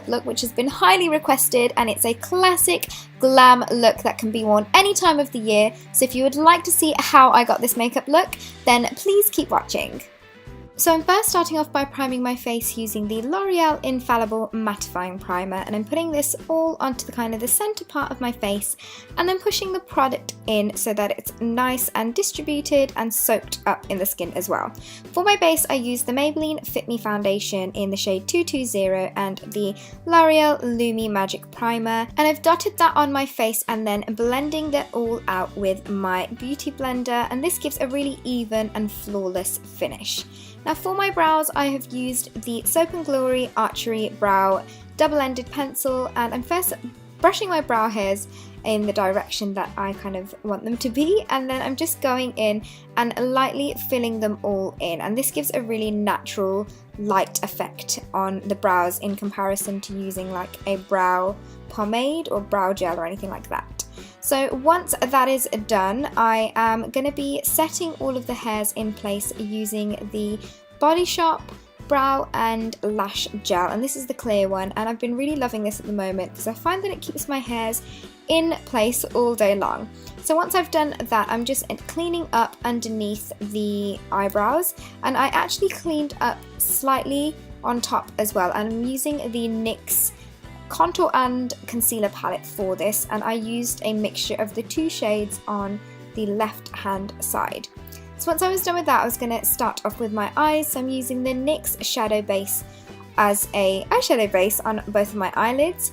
look which has been highly requested, and it's a classic glam look that can be worn any time of the year. So if you would like to see how I got this makeup look, then please keep watching. So I'm first starting off by priming my face using the L'Oreal Infallible Mattifying Primer, and I'm putting this all onto the center part of my face and then pushing the product in so that it's nice and distributed and soaked up in the skin as well. For my base, I use the Maybelline Fit Me Foundation in the shade 220 and the L'Oreal Lumi Magic Primer, and I've dotted that on my face and then blending that all out with my beauty blender, and this gives a really even and flawless finish. Now for my brows, I have used the Soap & Glory Archery Brow Double-Ended Pencil, and I'm first brushing my brow hairs in the direction that I kind of want them to be, and then I'm just going in and lightly filling them all in, and this gives a really natural light effect on the brows in comparison to using like a brow pomade or brow gel or anything like that. So once that is done, I am going to be setting all of the hairs in place using the Body Shop Brow and Lash Gel, and this is the clear one, and I've been really loving this at the moment because I find that it keeps my hairs in place all day long. So once I've done that, I'm just cleaning up underneath the eyebrows, and I actually cleaned up slightly on top as well, and I'm using the NYX contour and concealer palette for this, and I used a mixture of the two shades on the left hand side. So once I was done with that, I was going to start off with my eyes. So I'm using the NYX shadow base as a eyeshadow base on both of my eyelids.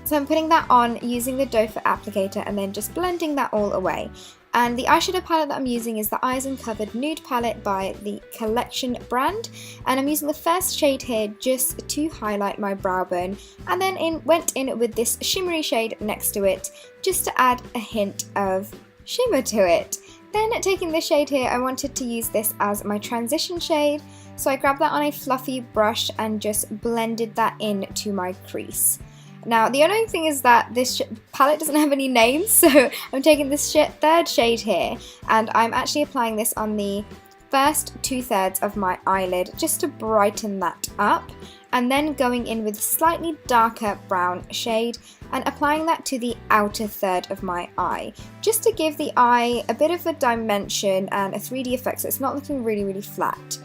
So I'm putting that on using the doe foot applicator and then just blending that all away. And the eyeshadow palette that I'm using is the Eyes Uncovered Nude palette by the Collection brand, and I'm using the first shade here just to highlight my brow bone, and then went in with this shimmery shade next to it just to add a hint of shimmer to it. Then taking the shade here, I wanted to use this as my transition shade, so I grabbed that on a fluffy brush and just blended that into my crease. Now the only thing is that this palette doesn't have any names, so I'm taking this third shade here and I'm actually applying this on the first 2/3 of my eyelid just to brighten that up, and then going in with a slightly darker brown shade and applying that to the outer third of my eye, just to give the eye a bit of a dimension and a 3D effect so it's not looking really flat.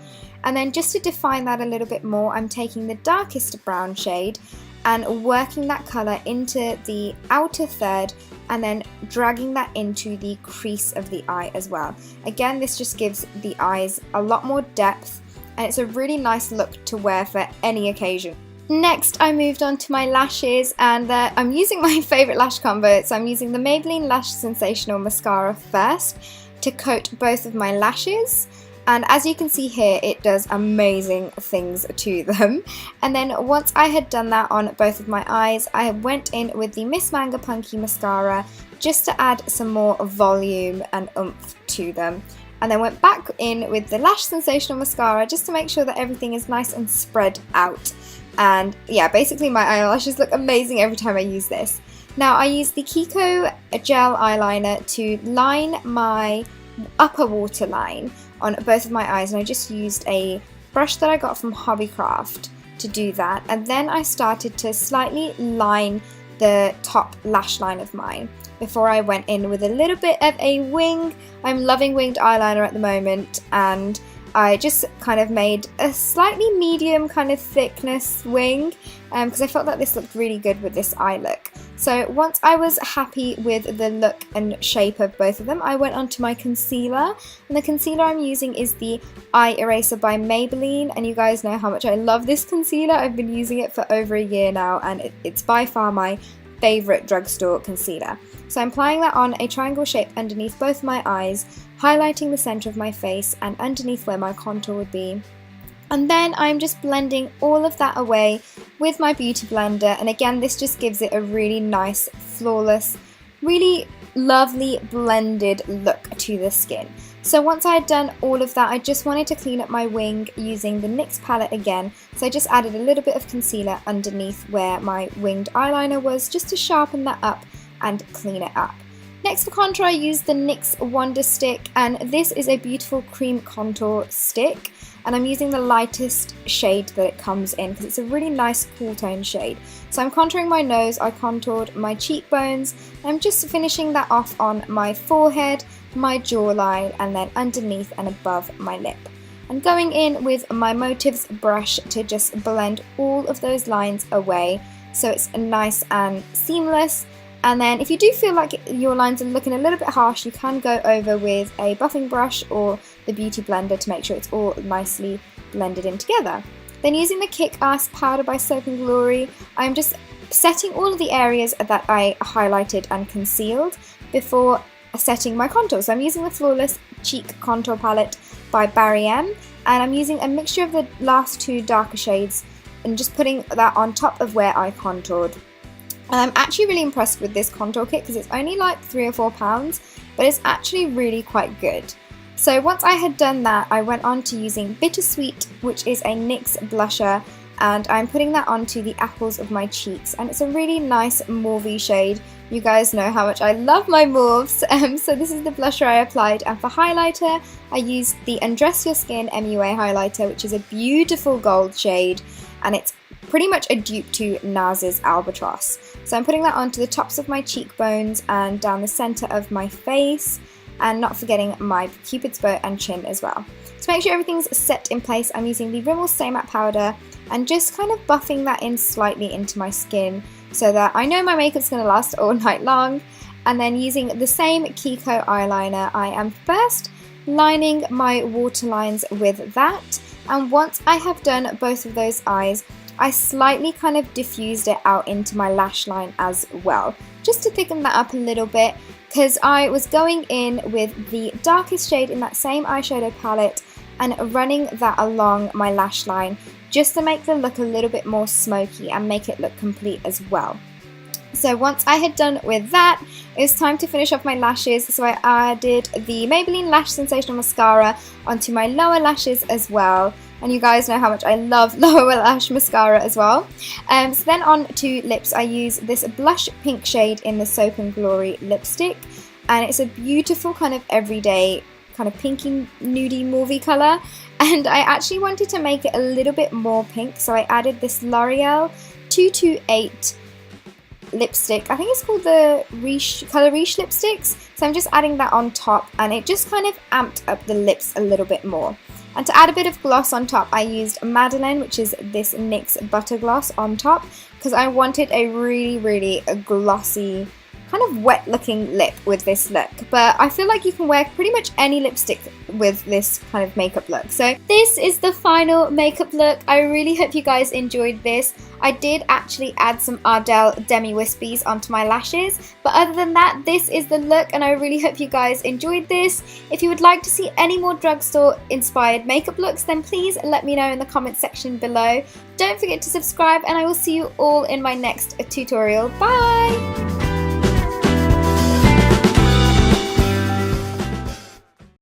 And then just to define that a little bit more, I'm taking the darkest brown shade and working that colour into the outer third and then dragging that into the crease of the eye as well. Again, this just gives the eyes a lot more depth, and it's a really nice look to wear for any occasion. Next, I moved on to my lashes, and I'm using my favourite lash combo. So I'm using the Maybelline Lash Sensational Mascara first to coat both of my lashes. And as you can see here, it does amazing things to them. And then once I had done that on both of my eyes, I went in with the Miss Manga Punky Mascara just to add some more volume and oomph to them. And then went back in with the Lash Sensational Mascara just to make sure that everything is nice and spread out. And yeah, basically my eyelashes look amazing every time I use this. Now I use the Kiko gel eyeliner to line my upper waterline on both of my eyes, and I just used a brush that I got from Hobbycraft to do that, and then I started to slightly line the top lash line of mine before I went in with a little bit of a wing. I'm loving winged eyeliner at the moment, and I just kind of made a slightly medium kind of thickness wing because I felt that this looked really good with this eye look. So once I was happy with the look and shape of both of them, I went on to my concealer, and the concealer I'm using is the Eye Eraser by Maybelline, and you guys know how much I love this concealer. I've been using it for over a year now, and it's by far my favourite drugstore concealer. So I'm applying that on a triangle shape underneath both my eyes, highlighting the centre of my face and underneath where my contour would be. And then I'm just blending all of that away with my beauty blender, and again this just gives it a really nice, flawless, really lovely blended look to the skin. So once I had done all of that, I just wanted to clean up my wing using the NYX palette again, so I just added a little bit of concealer underneath where my winged eyeliner was just to sharpen that up and clean it up. Next for contour, I used the NYX Wonder Stick, and this is a beautiful cream contour stick. and I'm using the lightest shade that it comes in because it's a really nice cool tone shade. So I'm contouring my nose, I contoured my cheekbones, I'm just finishing that off on my forehead, my jawline, and then underneath and above my lip. I'm going in with my Motives brush to just blend all of those lines away so it's nice and seamless. And then if you do feel like your lines are looking a little bit harsh, you can go over with a buffing brush or the beauty blender to make sure it's all nicely blended in together. Then using the Kick-Ass powder by Soap & Glory, I'm just setting all of the areas that I highlighted and concealed before setting my contour. So I'm using the Flawless Cheek Contour Palette by Barry M, and I'm using a mixture of the last two darker shades and just putting that on top of where I contoured. And I'm actually really impressed with this contour kit because it's only like £3 or £4, but it's actually really quite good. So once I had done that, I went on to using Bittersweet, which is a NYX blusher, and I'm putting that onto the apples of my cheeks, and it's a really nice mauvey shade. You guys know how much I love my mauves, so this is the blusher I applied, and for highlighter I used the Undress Your Skin MUA highlighter, which is a beautiful gold shade, and it's pretty much a dupe to NARS's Albatross. So I'm putting that onto the tops of my cheekbones and down the centre of my face, and not forgetting my Cupid's bow and chin as well. To make sure everything's set in place, I'm using the Rimmel Stay Matte powder and just kind of buffing that in slightly into my skin so that I know my makeup's going to last all night long. And then using the same Kiko eyeliner, I am first lining my waterlines with that, and once I have done both of those eyes, I slightly kind of diffused it out into my lash line as well, just to thicken that up a little bit, because I was going in with the darkest shade in that same eyeshadow palette and running that along my lash line just to make the look a little bit more smoky and make it look complete as well. So once I had done with that, it was time to finish off my lashes, so I added the Maybelline Lash Sensational Mascara onto my lower lashes as well. And you guys know how much I love lower lash mascara as well. So then on to lips, I use this blush pink shade in the Soap & Glory lipstick. And it's a beautiful kind of everyday, kind of pinky, nudie, mauvey colour. And I actually wanted to make it a little bit more pink, so I added this L'Oreal 228 lipstick. I think it's called the Colour Riche lipsticks. So I'm just adding that on top, and it just kind of amped up the lips a little bit more. And to add a bit of gloss on top, I used Madeleine, which is this NYX Butter Gloss on top, because I wanted a really glossy, kind of wet looking lip with this look. But I feel like you can wear pretty much any lipstick with this kind of makeup look. So this is the final makeup look. I really hope you guys enjoyed this. I did actually add some Ardell Demi Wispies onto my lashes, but other than that, this is the look, and I really hope you guys enjoyed this. If you would like to see any more drugstore inspired makeup looks, then please let me know in the comment section below. Don't forget to subscribe, and I will see you all in my next tutorial. Bye!